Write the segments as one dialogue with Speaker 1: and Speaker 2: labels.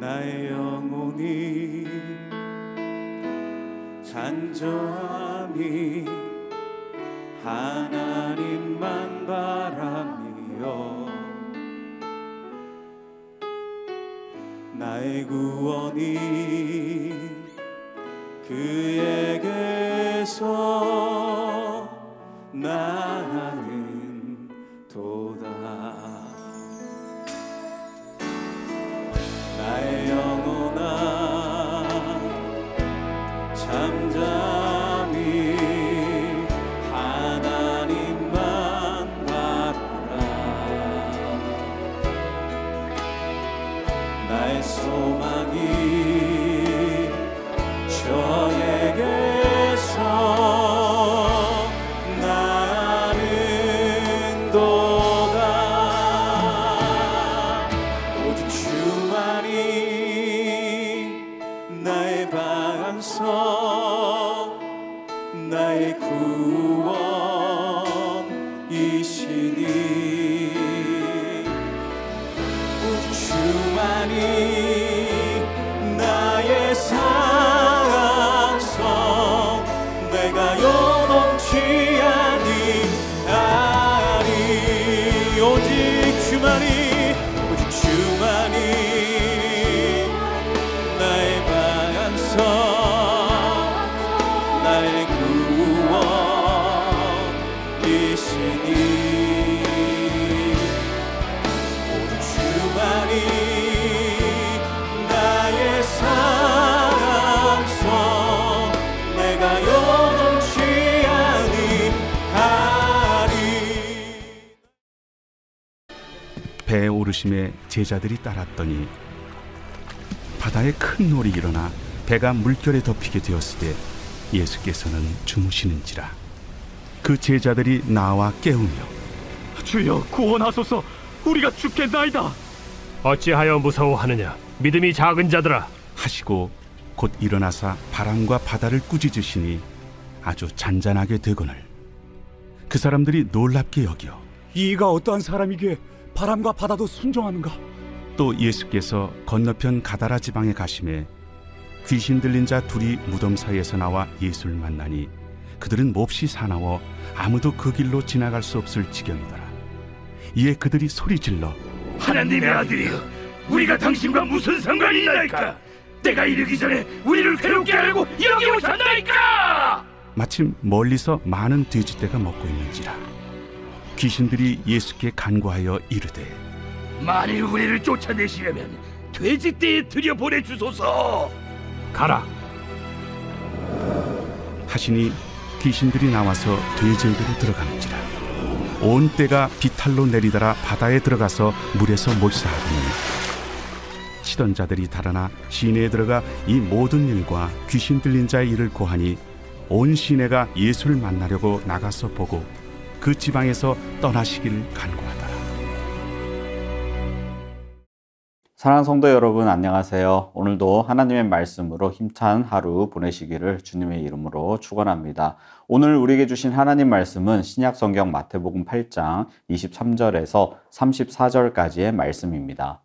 Speaker 1: 나의 영혼이 간절함이 하나님만 바라며 나의 구원이 그에게서 나는 도다. 나의 영혼아 잠잠히 하나님만 바라라. 나의 소망이 저에게서 나는 도다. 오직 주만이 나의 반석, 나의 구원이시니 오직 주만이 나의 상성, 내가 요동치 아니하리. 오직 주만이 나의 반석, 나의 구원이시니 오직 주만이 나의 상성, 내가 요동치 아니하리.
Speaker 2: 배에 오르심에 제자들이 따랐더니 바다에 큰 놀이 일어나 배가 물결에 덮이게 되었을 때 예수께서는 주무시는지라. 그 제자들이 나와 깨우며
Speaker 3: 주여 구원하소서, 우리가 죽겠나이다.
Speaker 4: 어찌하여 무서워하느냐, 믿음이 작은 자들아
Speaker 2: 하시고 곧 일어나사 바람과 바다를 꾸짖으시니 아주 잔잔하게 되거늘 그 사람들이 놀랍게 여겨
Speaker 3: 이가 어떠한 사람이기에 바람과 바다도 순종하는가?
Speaker 2: 또 예수께서 건너편 가다라 지방에 가심에 귀신 들린 자 둘이 무덤 사이에서 나와 예수를 만나니 그들은 몹시 사나워 아무도 그 길로 지나갈 수 없을 지경이더라. 이에 그들이 소리질러
Speaker 4: 하나님의 아들이여, 우리가 당신과 무슨 상관이 있나이까? 때가 이르기 전에 우리를 괴롭게 하려고 여기 오셨나이까?
Speaker 2: 마침 멀리서 많은 돼지떼가 먹고 있는지라. 귀신들이 예수께 간구하여 이르되
Speaker 4: 만일 우리를 쫓아내시려면 돼지떼에 들여보내주소서. 가라
Speaker 2: 하시니 귀신들이 나와서 돼지에게로 들어가는지라. 온 떼가 비탈로 내리더라 바다에 들어가서 물에서 몰사하더니 치던 자들이 달아나 시내에 들어가 이 모든 일과 귀신 들린 자의 일을 고하니 온 시내가 예수를 만나려고 나가서 보고 그 지방에서 떠나시기를 간구하더라.
Speaker 5: 사랑하는 성도 여러분, 안녕하세요. 오늘도 하나님의 말씀으로 힘찬 하루 보내시기를 주님의 이름으로 축원합니다. 오늘 우리에게 주신 하나님 말씀은 신약성경 마태복음 8장 23절에서 34절까지의 말씀입니다.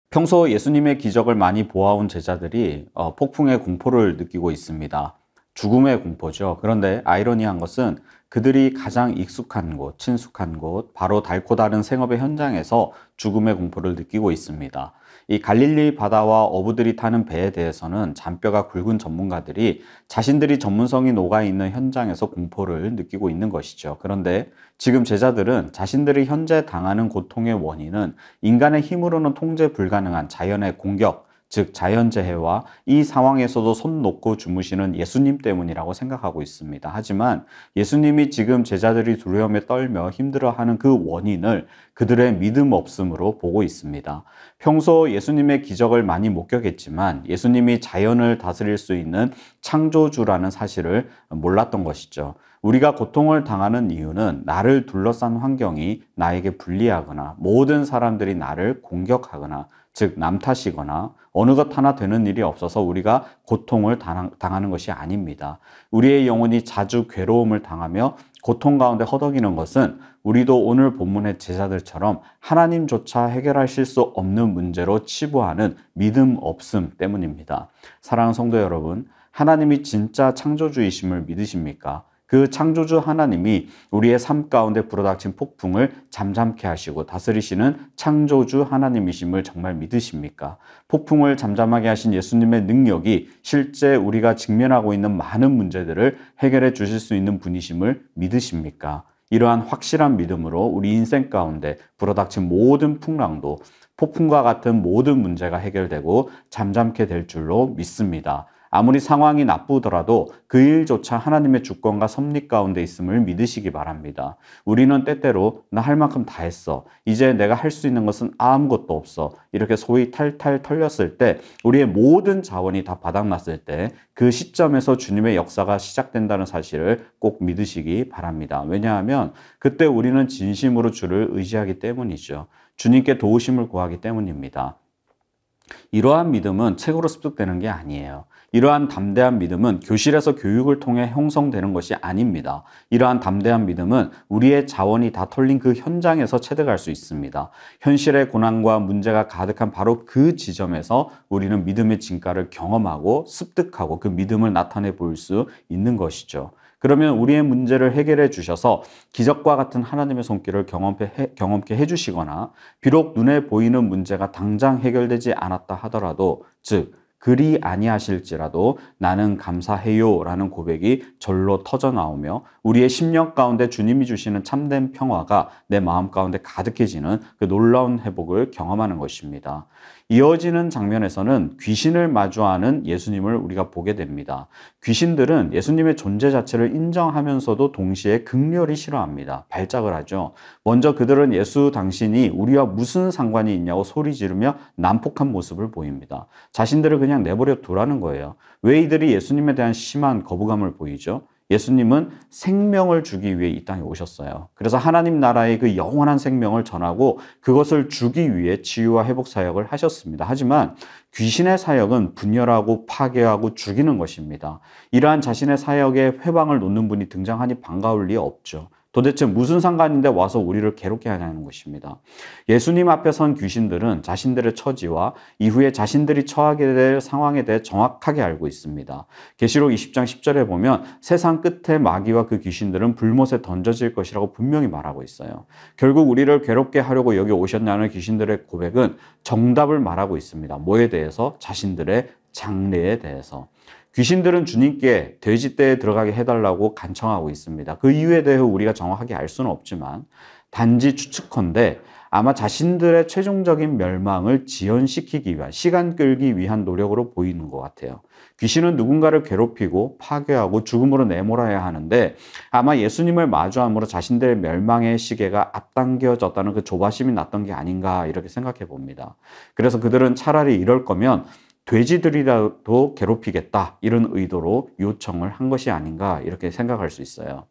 Speaker 5: 평소 예수님의 기적을 많이 보아온 제자들이 폭풍의 공포를 느끼고 있습니다. 죽음의 공포죠. 그런데 아이러니한 것은 그들이 가장 익숙한 곳, 친숙한 곳, 바로 닳고 다른 생업의 현장에서 죽음의 공포를 느끼고 있습니다. 이 갈릴리 바다와 어부들이 타는 배에 대해서는 잔뼈가 굵은 전문가들이 자신들이 전문성이 녹아있는 현장에서 공포를 느끼고 있는 것이죠. 그런데 지금 제자들은 자신들이 현재 당하는 고통의 원인은 인간의 힘으로는 통제 불가능한 자연의 공격, 즉 자연재해와 이 상황에서도 손 놓고 주무시는 예수님 때문이라고 생각하고 있습니다. 하지만 예수님이 지금 제자들이 두려움에 떨며 힘들어하는 그 원인을 그들의 믿음 없음으로 보고 있습니다. 평소 예수님의 기적을 많이 목격했지만 예수님이 자연을 다스릴 수 있는 창조주라는 사실을 몰랐던 것이죠. 우리가 고통을 당하는 이유는 나를 둘러싼 환경이 나에게 불리하거나 모든 사람들이 나를 공격하거나 즉 남 탓이거나 어느 것 하나 되는 일이 없어서 우리가 고통을 당하는 것이 아닙니다. 우리의 영혼이 자주 괴로움을 당하며 고통 가운데 허덕이는 것은 우리도 오늘 본문의 제자들처럼 하나님조차 해결하실 수 없는 문제로 치부하는 믿음 없음 때문입니다. 사랑하는 성도 여러분, 하나님이 진짜 창조주이심을 믿으십니까? 그 창조주 하나님이 우리의 삶 가운데 불어닥친 폭풍을 잠잠케 하시고 다스리시는 창조주 하나님이심을 정말 믿으십니까? 폭풍을 잠잠하게 하신 예수님의 능력이 실제 우리가 직면하고 있는 많은 문제들을 해결해 주실 수 있는 분이심을 믿으십니까? 이러한 확실한 믿음으로 우리 인생 가운데 불어닥친 모든 풍랑도 폭풍과 같은 모든 문제가 해결되고 잠잠케 될 줄로 믿습니다. 아무리 상황이 나쁘더라도 그 일조차 하나님의 주권과 섭리 가운데 있음을 믿으시기 바랍니다. 우리는 때때로 나 할 만큼 다 했어. 이제 내가 할 수 있는 것은 아무것도 없어. 이렇게 소위 탈탈 털렸을 때, 우리의 모든 자원이 다 바닥났을 때 그 시점에서 주님의 역사가 시작된다는 사실을 꼭 믿으시기 바랍니다. 왜냐하면 그때 우리는 진심으로 주를 의지하기 때문이죠. 주님께 도우심을 구하기 때문입니다. 이러한 믿음은 책으로 습득되는 게 아니에요. 이러한 담대한 믿음은 교실에서 교육을 통해 형성되는 것이 아닙니다. 이러한 담대한 믿음은 우리의 자원이 다 털린 그 현장에서 체득할 수 있습니다. 현실의 고난과 문제가 가득한 바로 그 지점에서 우리는 믿음의 진가를 경험하고 습득하고 그 믿음을 나타내 볼 수 있는 것이죠. 그러면 우리의 문제를 해결해 주셔서 기적과 같은 하나님의 손길을 경험케 해주시거나 비록 눈에 보이는 문제가 당장 해결되지 않았다 하더라도 즉 그리 아니하실지라도 나는 감사해요 라는 고백이 절로 터져 나오며 우리의 심령 가운데 주님이 주시는 참된 평화가 내 마음 가운데 가득해지는 그 놀라운 회복을 경험하는 것입니다. 이어지는 장면에서는 귀신을 마주하는 예수님을 우리가 보게 됩니다. 귀신들은 예수님의 존재 자체를 인정하면서도 동시에 극렬히 싫어합니다. 발작을 하죠. 먼저 그들은 예수 당신이 우리와 무슨 상관이 있냐고 소리 지르며 난폭한 모습을 보입니다. 자신들을 그냥 내버려 두라는 거예요. 왜 이들이 예수님에 대한 심한 거부감을 보이죠? 예수님은 생명을 주기 위해 이 땅에 오셨어요. 그래서 하나님 나라의 그 영원한 생명을 전하고 그것을 주기 위해 치유와 회복 사역을 하셨습니다. 하지만 귀신의 사역은 분열하고 파괴하고 죽이는 것입니다. 이러한 자신의 사역에 회방을 놓는 분이 등장하니 반가울 리 없죠. 도대체 무슨 상관인데 와서 우리를 괴롭게 하냐는 것입니다. 예수님 앞에 선 귀신들은 자신들의 처지와 이후에 자신들이 처하게 될 상황에 대해 정확하게 알고 있습니다. 계시록 20장 10절에 보면 세상 끝에 마귀와 그 귀신들은 불못에 던져질 것이라고 분명히 말하고 있어요. 결국 우리를 괴롭게 하려고 여기 오셨냐는 귀신들의 고백은 정답을 말하고 있습니다. 뭐에 대해서? 자신들의 장래에 대해서. 귀신들은 주님께 돼지떼에 들어가게 해달라고 간청하고 있습니다. 그 이유에 대해 우리가 정확하게 알 수는 없지만 단지 추측컨대 아마 자신들의 최종적인 멸망을 지연시키기 위한, 시간 끌기 위한 노력으로 보이는 것 같아요. 귀신은 누군가를 괴롭히고 파괴하고 죽음으로 내몰아야 하는데 아마 예수님을 마주함으로 자신들의 멸망의 시계가 앞당겨졌다는 그 조바심이 났던 게 아닌가 이렇게 생각해 봅니다. 그래서 그들은 차라리 이럴 거면 돼지들이라도 괴롭히겠다 이런 의도로 요청을 한 것이 아닌가 이렇게 생각할 수 있어요.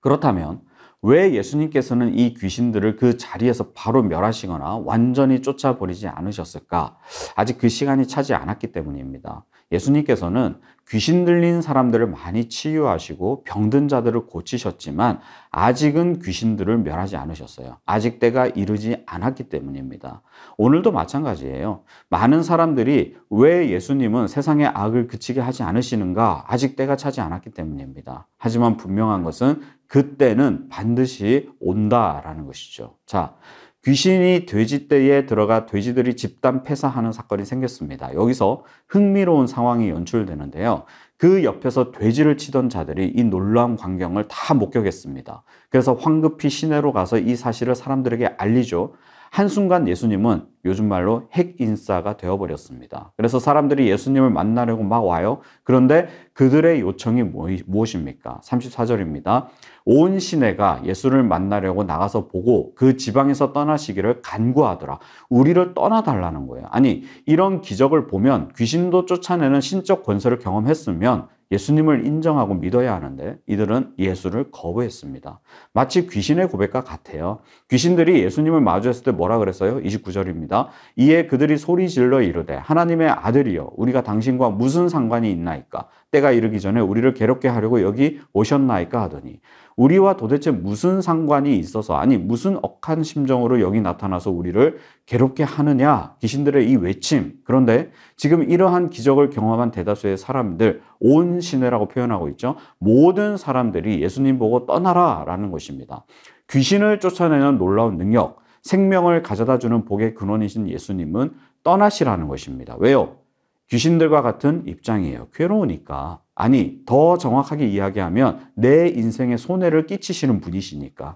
Speaker 5: 그렇다면 왜 예수님께서는 이 귀신들을 그 자리에서 바로 멸하시거나 완전히 쫓아버리지 않으셨을까? 아직 그 시간이 차지 않았기 때문입니다. 예수님께서는 귀신 들린 사람들을 많이 치유하시고 병든 자들을 고치셨지만 아직은 귀신들을 멸하지 않으셨어요. 아직 때가 이르지 않았기 때문입니다. 오늘도 마찬가지예요. 많은 사람들이 왜 예수님은 세상의 악을 그치게 하지 않으시는가? 아직 때가 차지 않았기 때문입니다. 하지만 분명한 것은 그때는 반드시 온다라는 것이죠. 자, 귀신이 돼지떼에 들어가 돼지들이 집단 폐사하는 사건이 생겼습니다. 여기서 흥미로운 상황이 연출되는데요. 그 옆에서 돼지를 치던 자들이 이 놀라운 광경을 다 목격했습니다. 그래서 황급히 시내로 가서 이 사실을 사람들에게 알리죠. 한순간 예수님은 요즘 말로 핵인싸가 되어버렸습니다. 그래서 사람들이 예수님을 만나려고 막 와요. 그런데 그들의 요청이 무엇입니까? 34절입니다. 온 시내가 예수를 만나려고 나가서 보고 그 지방에서 떠나시기를 간구하더라. 우리를 떠나달라는 거예요. 아니, 이런 기적을 보면 귀신도 쫓아내는 신적 권세를 경험했으면 예수님을 인정하고 믿어야 하는데 이들은 예수를 거부했습니다. 마치 귀신의 고백과 같아요. 귀신들이 예수님을 마주했을 때 뭐라 그랬어요? 29절입니다. 이에 그들이 소리 질러 이르되 하나님의 아들이여 우리가 당신과 무슨 상관이 있나이까? 때가 이르기 전에 우리를 괴롭게 하려고 여기 오셨나이까 하더니 우리와 도대체 무슨 상관이 있어서, 아니 무슨 억한 심정으로 여기 나타나서 우리를 괴롭게 하느냐, 귀신들의 이 외침. 그런데 지금 이러한 기적을 경험한 대다수의 사람들, 온 시내라고 표현하고 있죠. 모든 사람들이 예수님 보고 떠나라 라는 것입니다. 귀신을 쫓아내는 놀라운 능력, 생명을 가져다주는 복의 근원이신 예수님은 떠나시라는 것입니다. 왜요? 귀신들과 같은 입장이에요. 괴로우니까. 아니, 더 정확하게 이야기하면 내 인생에 손해를 끼치시는 분이시니까.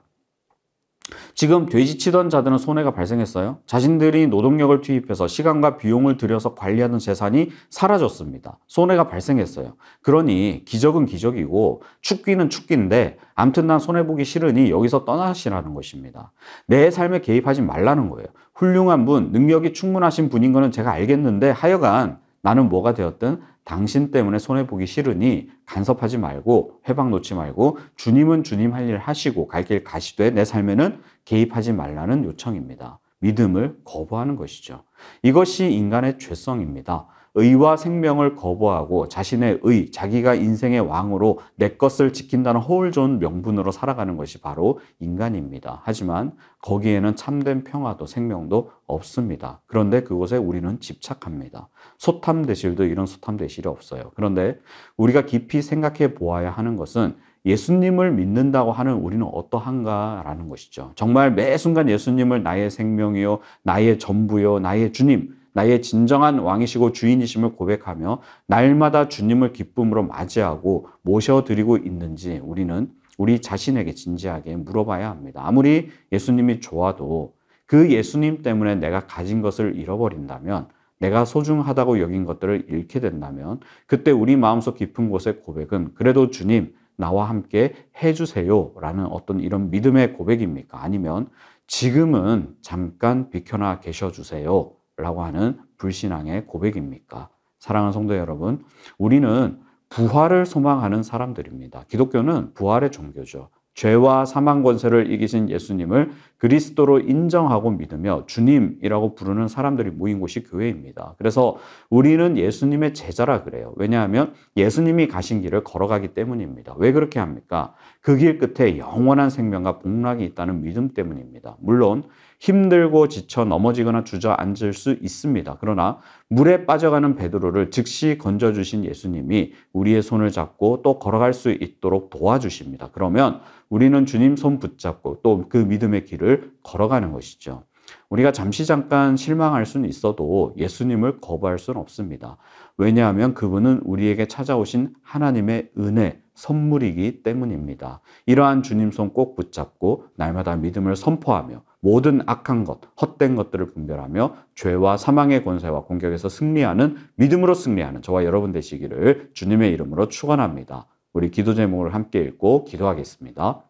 Speaker 5: 지금 돼지치던 자들은 손해가 발생했어요. 자신들이 노동력을 투입해서 시간과 비용을 들여서 관리하던 재산이 사라졌습니다. 손해가 발생했어요. 그러니 기적은 기적이고 축기는 축기인데 아무튼 난 손해보기 싫으니 여기서 떠나시라는 것입니다. 내 삶에 개입하지 말라는 거예요. 훌륭한 분, 능력이 충분하신 분인 거는 제가 알겠는데 하여간 나는 뭐가 되었든 당신 때문에 손해보기 싫으니 간섭하지 말고 회방 놓지 말고 주님은 주님 할 일 하시고 갈 길 가시되 내 삶에는 개입하지 말라는 요청입니다. 믿음을 거부하는 것이죠. 이것이 인간의 죄성입니다. 의와 생명을 거부하고 자신의 의, 자기가 인생의 왕으로 내 것을 지킨다는 허울 좋은 명분으로 살아가는 것이 바로 인간입니다. 하지만 거기에는 참된 평화도 생명도 없습니다. 그런데 그곳에 우리는 집착합니다. 소탐대실도 이런 소탐대실이 없어요. 그런데 우리가 깊이 생각해 보아야 하는 것은 예수님을 믿는다고 하는 우리는 어떠한가라는 것이죠. 정말 매 순간 예수님을 나의 생명이요, 나의 전부요, 나의 주님, 나의 진정한 왕이시고 주인이심을 고백하며 날마다 주님을 기쁨으로 맞이하고 모셔드리고 있는지 우리는 우리 자신에게 진지하게 물어봐야 합니다. 아무리 예수님이 좋아도 그 예수님 때문에 내가 가진 것을 잃어버린다면, 내가 소중하다고 여긴 것들을 잃게 된다면 그때 우리 마음속 깊은 곳의 고백은 그래도 주님 나와 함께 해주세요 라는 어떤 이런 믿음의 고백입니까? 아니면 지금은 잠깐 비켜나 계셔주세요 라고 하는 불신앙의 고백입니까? 사랑하는 성도 여러분, 우리는 부활을 소망하는 사람들입니다. 기독교는 부활의 종교죠. 죄와 사망 권세를 이기신 예수님을 그리스도로 인정하고 믿으며 주님이라고 부르는 사람들이 모인 곳이 교회입니다. 그래서 우리는 예수님의 제자라 그래요. 왜냐하면 예수님이 가신 길을 걸어가기 때문입니다. 왜 그렇게 합니까? 그 길 끝에 영원한 생명과 복락이 있다는 믿음 때문입니다. 물론 힘들고 지쳐 넘어지거나 주저앉을 수 있습니다. 그러나 물에 빠져가는 베드로를 즉시 건져주신 예수님이 우리의 손을 잡고 또 걸어갈 수 있도록 도와주십니다. 그러면 우리는 주님 손 붙잡고 또 그 믿음의 길을 걸어가는 것이죠. 우리가 잠깐 실망할 수는 있어도 예수님을 거부할 수는 없습니다. 왜냐하면 그분은 우리에게 찾아오신 하나님의 은혜, 선물이기 때문입니다. 이러한 주님 손 꼭 붙잡고 날마다 믿음을 선포하며 모든 악한 것, 헛된 것들을 분별하며 죄와 사망의 권세와 공격에서 승리하는, 믿음으로 승리하는 저와 여러분 되시기를 주님의 이름으로 축원합니다. 우리 기도 제목을 함께 읽고 기도하겠습니다.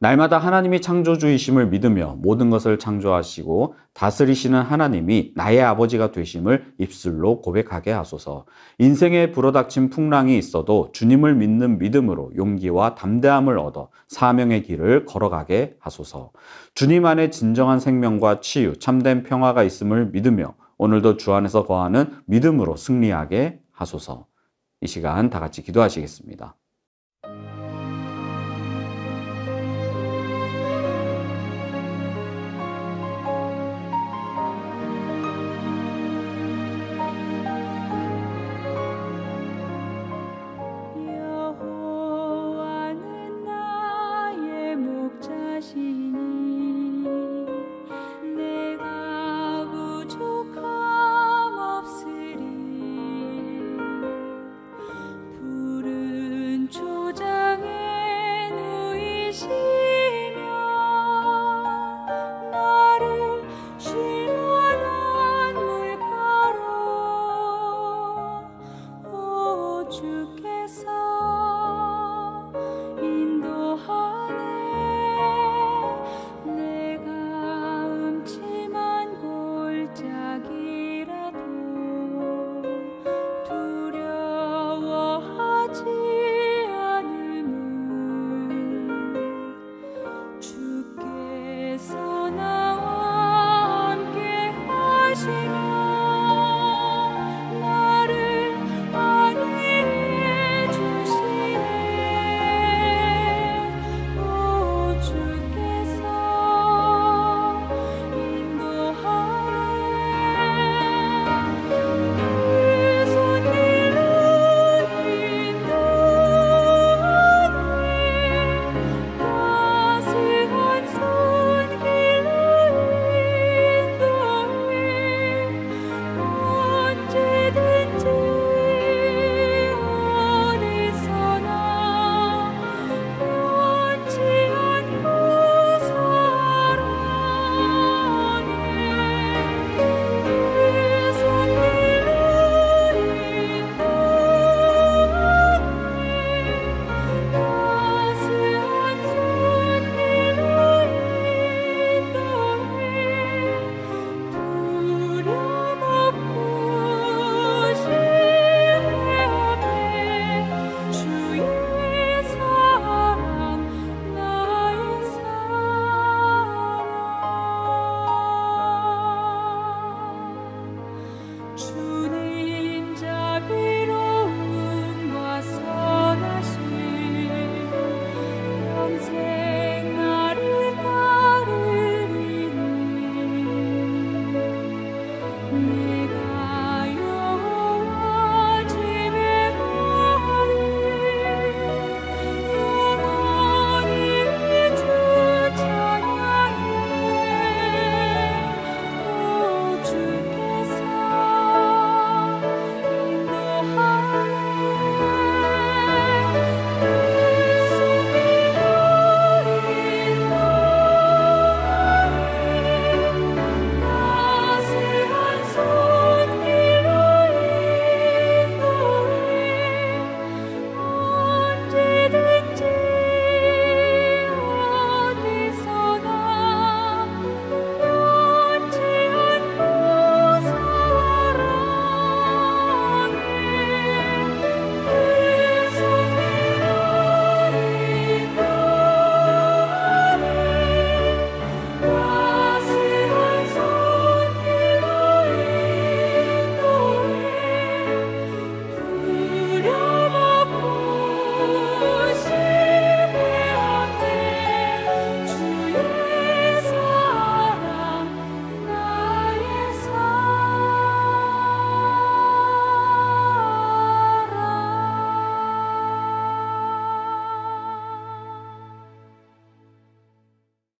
Speaker 5: 날마다 하나님이 창조주이심을 믿으며 모든 것을 창조하시고 다스리시는 하나님이 나의 아버지가 되심을 입술로 고백하게 하소서. 인생에 불어닥친 풍랑이 있어도 주님을 믿는 믿음으로 용기와 담대함을 얻어 사명의 길을 걸어가게 하소서. 주님 안에 진정한 생명과 치유, 참된 평화가 있음을 믿으며 오늘도 주 안에서 거하는 믿음으로 승리하게 하소서. 이 시간 다 같이 기도하시겠습니다.